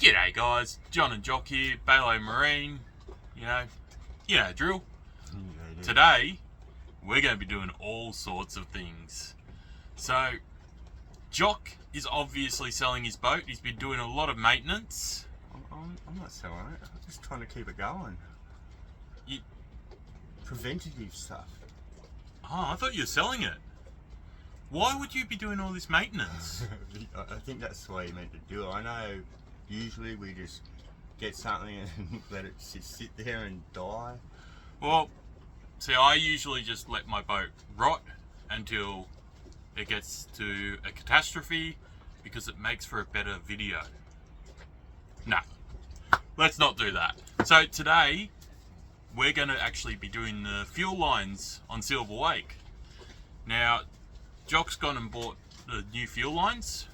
G'day guys, John and Joc here, BALO Marine, you know drill. Today, we're going to be doing all sorts of things. So, Joc is obviously selling his boat. He's been doing a lot of maintenance. I'm not selling it, I'm just trying to keep it going. Preventative stuff. Oh, I thought you were selling it. Why would you be doing all this maintenance? I think that's the way you're meant to do it. I know usually we just get something and let it sit there and die. Well, see, I usually just let my boat rot until it gets to a catastrophe because it makes for a better video. No, let's not do that. So today, we're going to actually be doing the fuel lines on Silver Lake. Now, Joc's gone and bought the new fuel lines.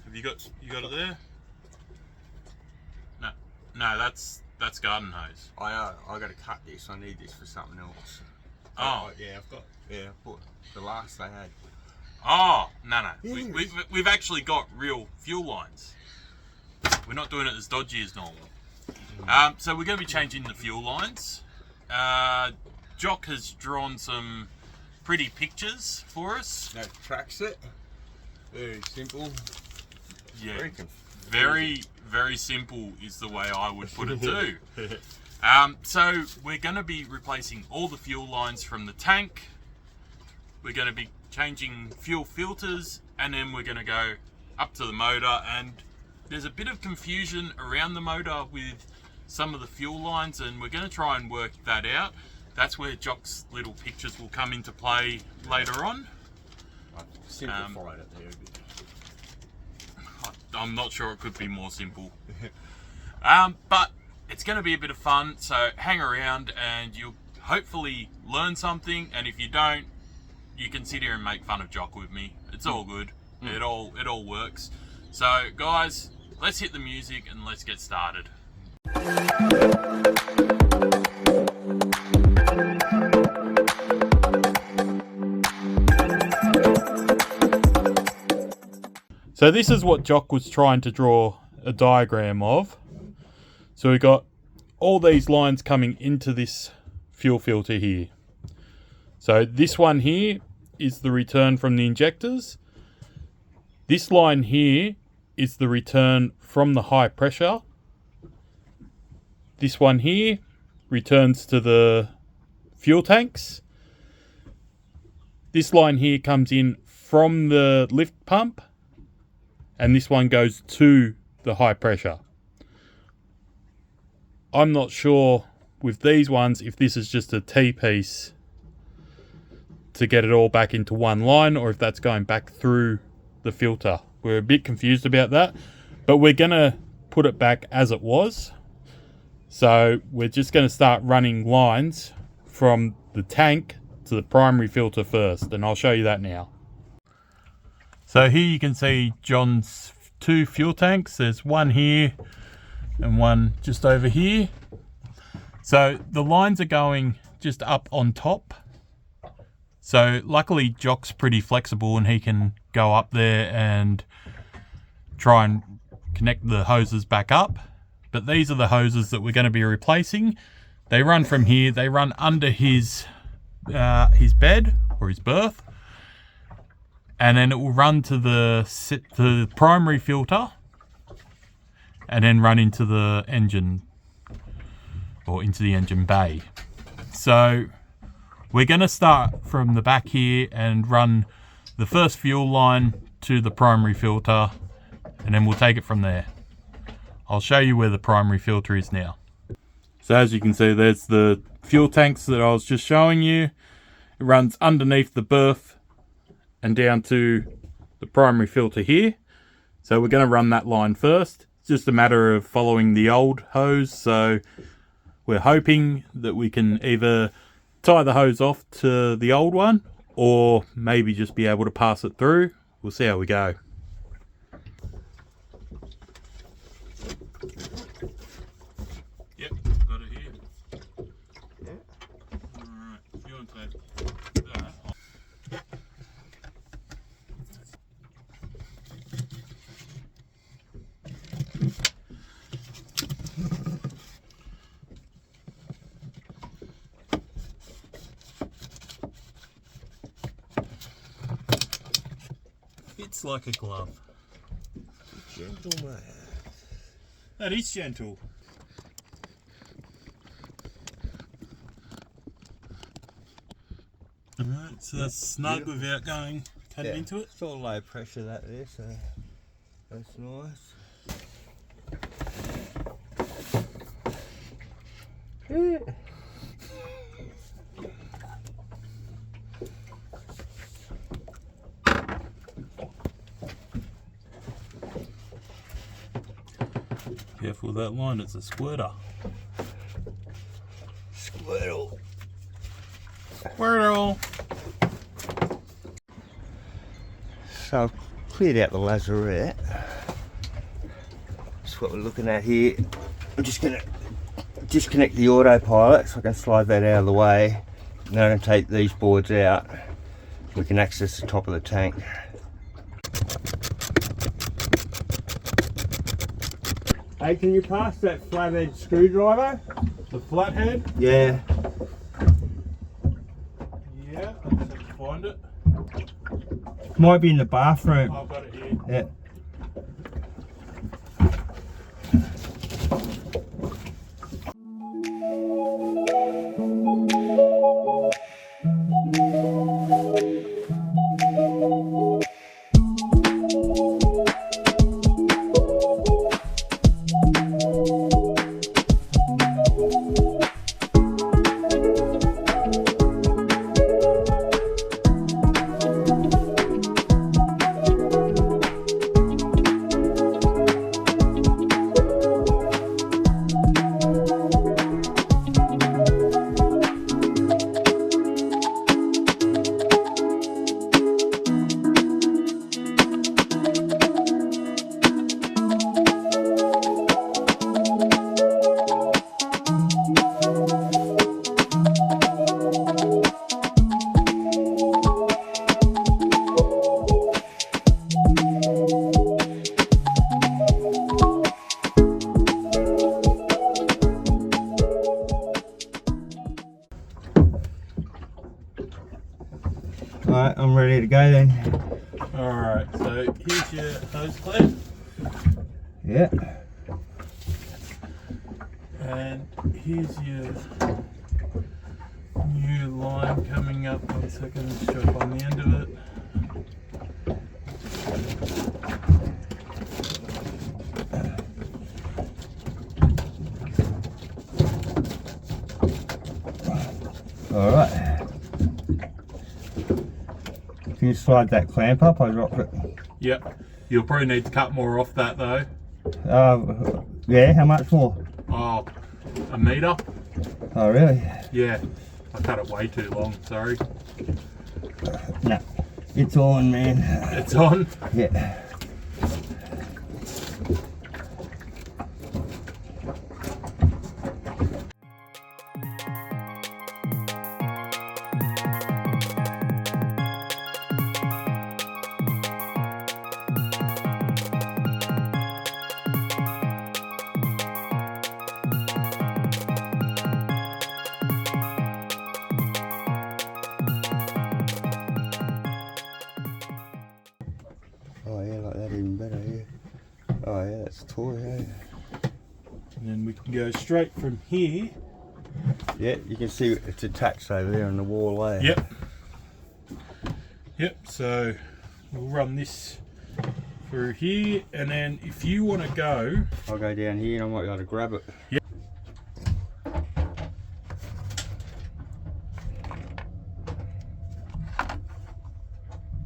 Have you got it there? No, that's garden hose. I got to cut this. I need this for something else. Oh, yeah, I bought the last they had. Oh, no. Yeah. We've actually got real fuel lines. We're not doing it as dodgy as normal. So we're going to be changing the fuel lines. Joc has drawn some pretty pictures for us. That tracks it. Very simple. Yeah, very simple is the way I would put it too. So we're going to be replacing all the fuel lines from the tank. We're going to be changing fuel filters, and then we're going to go up to the motor. And there's a bit of confusion around the motor with some of the fuel lines, and we're going to try and work that out. That's where Joc's little pictures will come into play later on. I've simplified it there a bit. I'm not sure it could be more simple. But it's going to be a bit of fun, so hang around and you'll hopefully learn something. And if you don't, you can sit here and make fun of Joc with me. It's all good. It all works. So guys, let's hit the music and let's get started. So this is what Joc was trying to draw a diagram of. So we got all these lines coming into this fuel filter here. So this one here is the return from the injectors. This line here is the return from the high pressure. This one here returns to the fuel tanks. This line here comes in from the lift pump. And this one goes to the high pressure. I'm not sure with these ones if this is just a T-piece to get it all back into one line, or if that's going back through the filter. We're a bit confused about that, but we're going to put it back as it was. So we're just going to start running lines from the tank to the primary filter first, and I'll show you that now. So here you can see John's two fuel tanks. There's one here and one just over here. So the lines are going just up on top. So luckily Joc's pretty flexible and he can go up there and try and connect the hoses back up. But these are the hoses that we're going to be replacing. They run from here. They run under his bed or his berth. And then it will run to the primary filter and then run into the engine or into the engine bay. So we're going to start from the back here and run the first fuel line to the primary filter, and then we'll take it from there. I'll show you where the primary filter is now. So as you can see, there's the fuel tanks that I was just showing you. It runs underneath the berth and down to the primary filter here. So we're going to run that line first. It's just a matter of following the old hose. So we're hoping that we can either tie the hose off to the old one or maybe just be able to pass it through. We'll see how we go. Yep, got it here. Alright, you want to take that. fits like a glove. Gentle, mate. That is gentle. Alright, so that's snug without cutting into it. It's all low pressure that there, so that's nice. Yeah. Careful with that line, it's a squirter. Squirtle. Squirtle! So I've cleared out the lazarette. That's what we're looking at here. I'm just going to disconnect the autopilot so I can slide that out of the way. And then I'm going to take these boards out so we can access the top of the tank. Hey, can you pass that flathead screwdriver? The flathead? Yeah. Yeah, I just have to find it. Might be in the bathroom. I've got it here. Yeah. Alright, I'm ready to go then. Alright, so here's your hose clamp. Yeah. And here's your new line coming up. 1 second, strap on the end of it. Alright. Can you slide that clamp up? I dropped it. Yep. You'll probably need to cut more off that though. Yeah, how much more? Oh, a metre? Oh, really? Yeah. I cut it way too long, sorry. No. It's on, man. It's on? Yeah. Oh yeah, like that even better, yeah. Oh yeah, that's a toy, yeah. And then we can go straight from here. Yeah, you can see it's attached over there on the wall there. Yep. Yep, so we'll run this through here, and then if you want to go... I'll go down here and I might be able to grab it. Yep.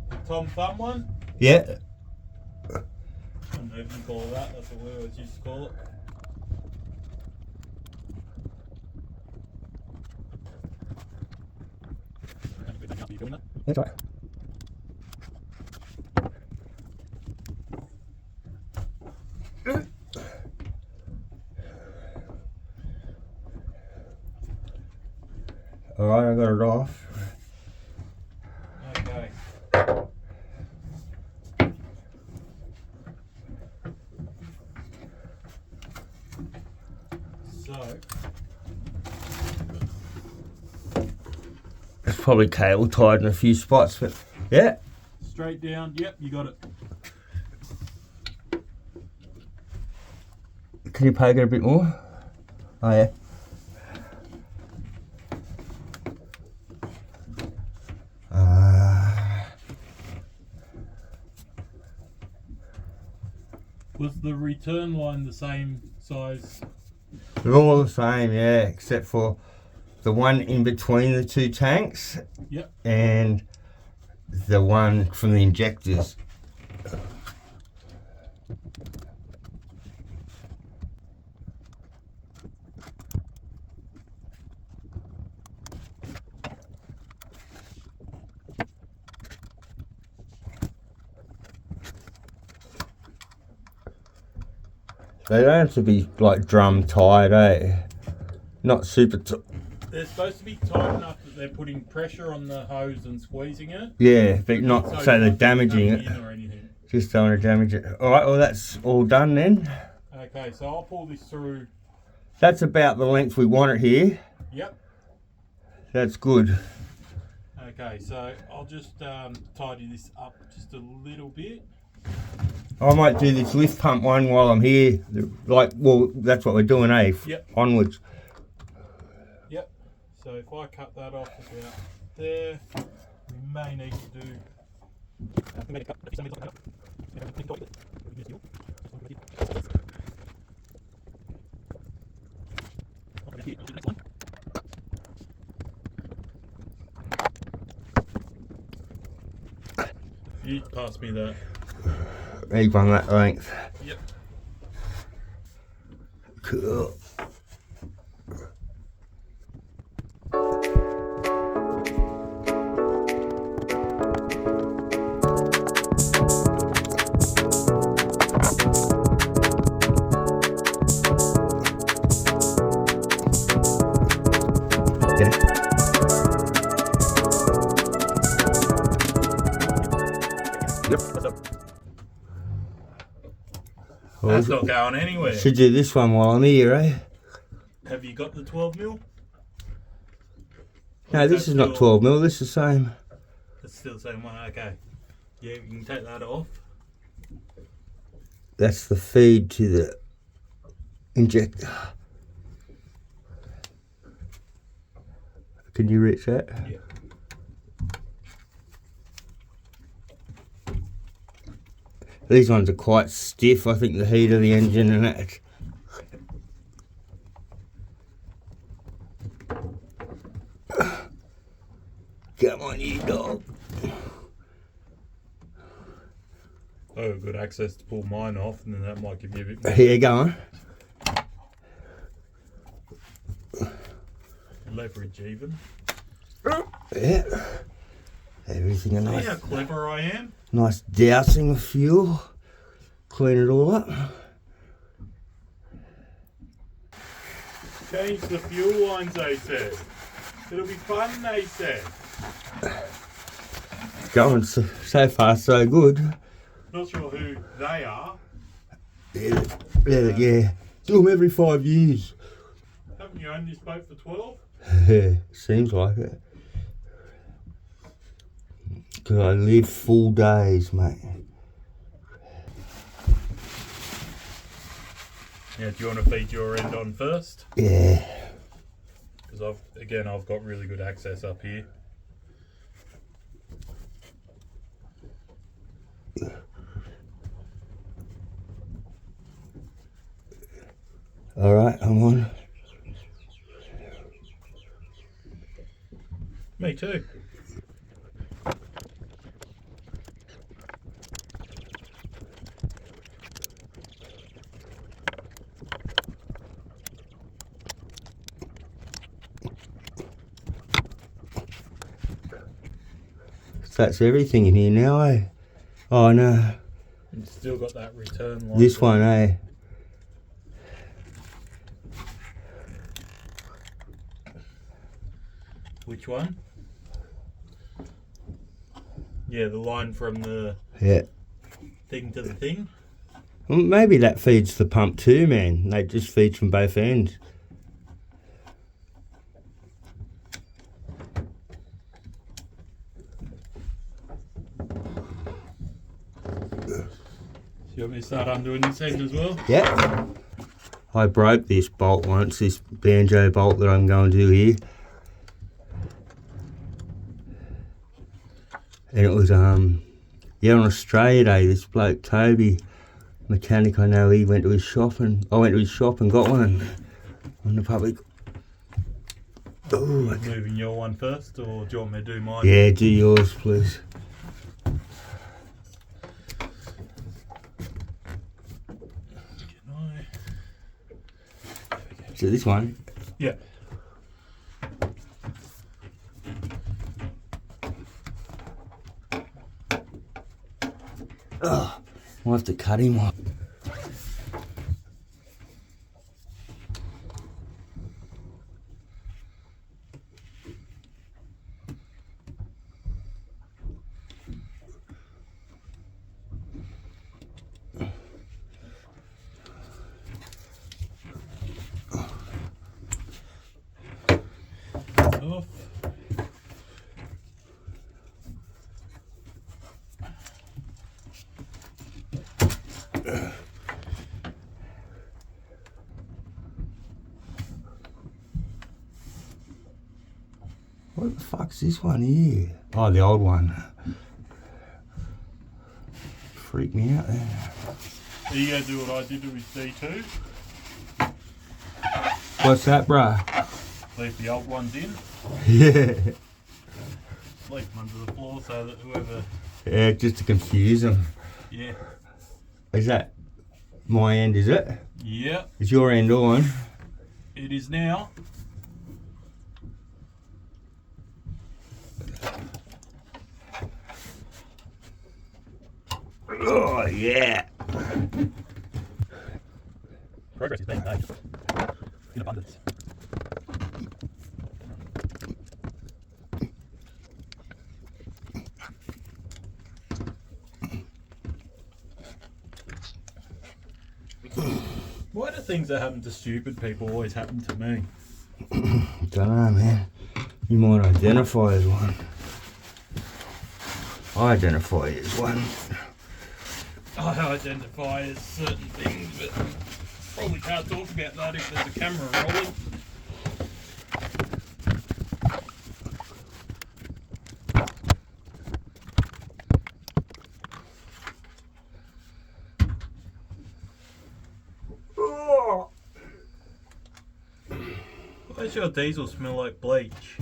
The Tom Thumb one? Yeah. I don't know if you call it that, that's what we always used to call it. That's right. Alright, I got it off. Okay. So, It's probably cable tied in a few spots, but yeah. straight down, yep, you got it. Can you poke it a bit more? Oh yeah. Was the return line the same size? They're all the same, yeah, except for the one in between the two tanks. Yep. And the one from the injectors. They don't have to be like drum tight, eh? Not super tight. They're supposed to be tight enough that they're putting pressure on the hose and squeezing it. Yeah, but not so they're damaging it. Or anything. Just don't want to damage it. Alright, well that's all done then. Okay, so I'll pull this through. That's about the length we want it here. Yep. That's good. Okay, so I'll just tidy this up just a little bit. I might do this lift pump one while I'm here. Like, well, that's what we're doing, eh? Yep. Onwards. Yep. So if I cut that off about there, we may need to do. You pass me that. Leave on that length. Yep. Cool. That's not going anywhere. Should do this one while I'm here, eh? Have you got the 12mm? No, this is not 12mm, this is the same. It's still the same one, okay. Yeah, you can take that off. That's the feed to the injector. Can you reach that? Yeah. These ones are quite stiff, I think the heat of the engine and that. Come on, you dog. Oh, good access to pull mine off, and then that might give you a bit more Here, go on. leverage even. Yeah. Everything a See nice, how clever I am? nice dousing of fuel. Clean it all up. Change the fuel lines, they said. It'll be fun, they said. Going so far, so good. Not sure who they are. Yeah. Do them every 5 years. Haven't you owned this boat for 12? Seems like it. Because I live full days, mate. Yeah, do you want to feed your end on first? Yeah. Because I've got really good access up here. Alright, I'm on. Me too. That's everything in here now, eh? Oh no. You've still got that return line. This one, eh? Which one? Yeah, the line from the thing to the thing. Well, maybe that feeds the pump too, man. They just feed from both ends. So you want me to start undoing this end as well? Yeah. I broke this bolt once, this banjo bolt that I'm going to do here. And it was, yeah, on Australia Day, this bloke, Toby, mechanic I know, he went to his shop and I went to his shop and got one on the public. Are you moving your one first, or do you want me to do mine? Yeah, do yours, please. So this one? Yeah. Oh, I'll have to cut him off. Off. What the fuck's this one here? Oh, the old one. Freaked me out there. Are you going to do what I did with D2? What's that, bruh? Leave the old ones in. Yeah. Leave them under the floor so that whoever... Yeah, just to confuse them. Yeah. Is that my end, is it? Yeah. Is your end on? It is now. Oh, yeah. Progress is being made. In abundance. Why do things that happen to stupid people always happen to me? Don't know, man. You might identify as one. I identify as one. I identify as certain things, but probably can't talk about that if there's a camera rolling. Why does your diesel smell like bleach?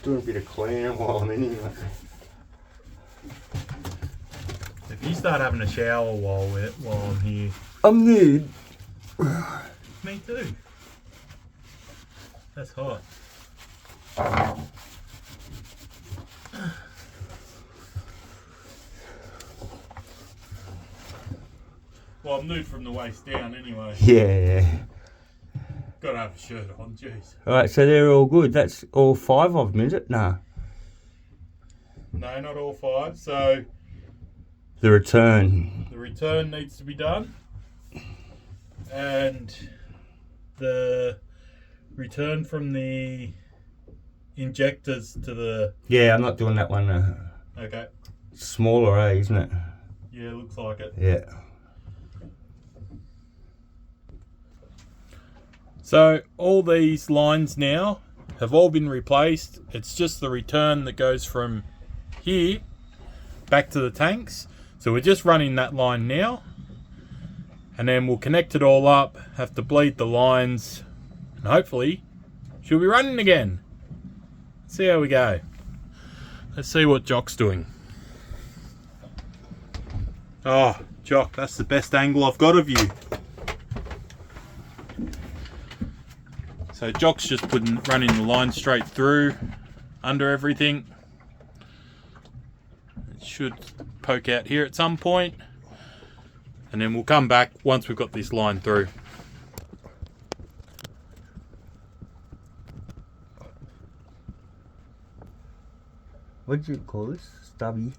Doing a bit of cleaning while I'm in here. If you start having a shower while I'm here, I'm nude. me too. That's hot. Well, I'm nude from the waist down anyway. Yeah. Gotta have a shirt on, jeez. Alright, so they're all good. That's all 5 of them, is it? Nah. No, not all 5. So The return. the return needs to be done, and the return from the injectors to the... Yeah, I'm not doing that one. Okay. Smaller, isn't it? Yeah, looks like it. Yeah. So all these lines now have all been replaced. It's just the return that goes from here back to the tanks. So we're just running that line now, and then we'll connect it all up, have to bleed the lines, and hopefully she'll be running again. See how we go. Let's see what Joc's doing. Oh, Joc, that's the best angle I've got of you. So Joc's just running the line straight through under everything. It should poke out here at some point, and then we'll come back once we've got this line through. What did you call this? Stubby?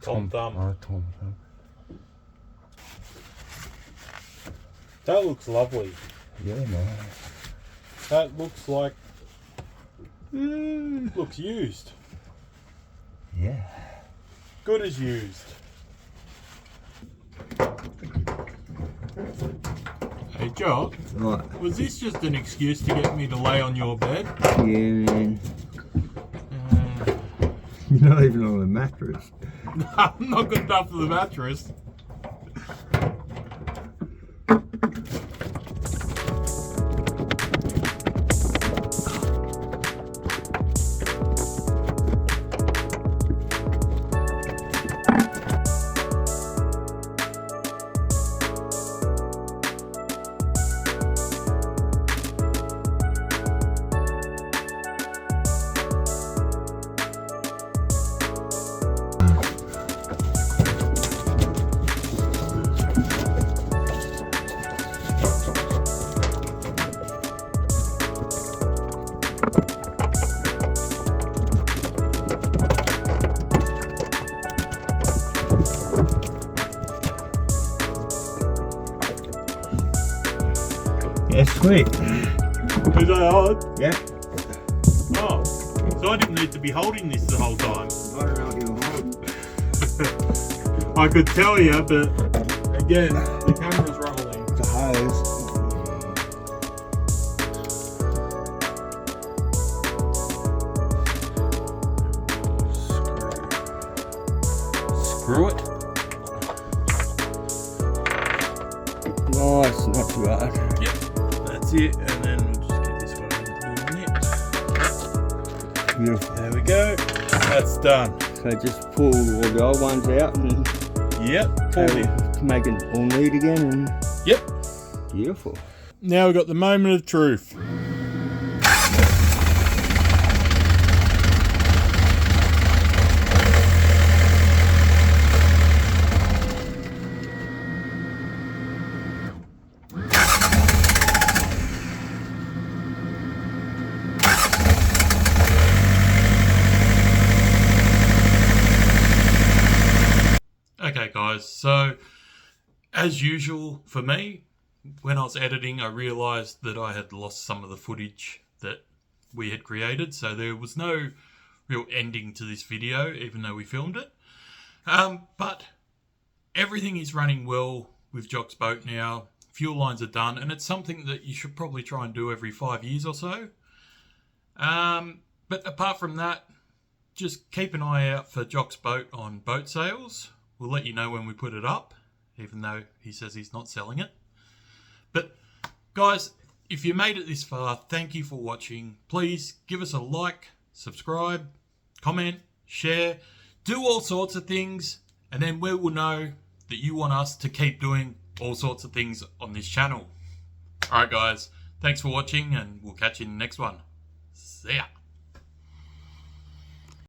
Tom Thumb. Oh, Tom Thumb. That looks lovely. Yeah, man. That looks like... looks used. Yeah. Good as used. Joc, Right. was this just an excuse to get me to lay on your bed? Yeah, man. You're not even on a mattress. I'm not good enough for the mattress. Yeah, sweet. Is that hard? Yeah. Oh, so I didn't need to be holding this the whole time. I don't know what you're holding. I could tell you, but again, the camera's rolling. It's a hose. Screw it. Nice, not too hard. Yep, that's it. And then we'll just get this one into the net. Beautiful. There we go. That's done. So just pull all the old ones out and Yep. make it all neat again. And Yep. beautiful. Now we've got the moment of truth. Okay guys, so as usual for me, when I was editing I realised that I had lost some of the footage that we had created, so there was no real ending to this video even though we filmed it. But everything is running well with Joc's boat now, fuel lines are done, and it's something that you should probably try and do every 5 years or so. But apart from that, just keep an eye out for Joc's boat on boat sales. We'll let you know when we put it up, even though he says he's not selling it. But guys, if you made it this far, thank you for watching. Please give us a like, subscribe, comment, share, do all sorts of things, and then we will know that you want us to keep doing all sorts of things on this channel. Alright guys, thanks for watching and we'll catch you in the next one. See ya.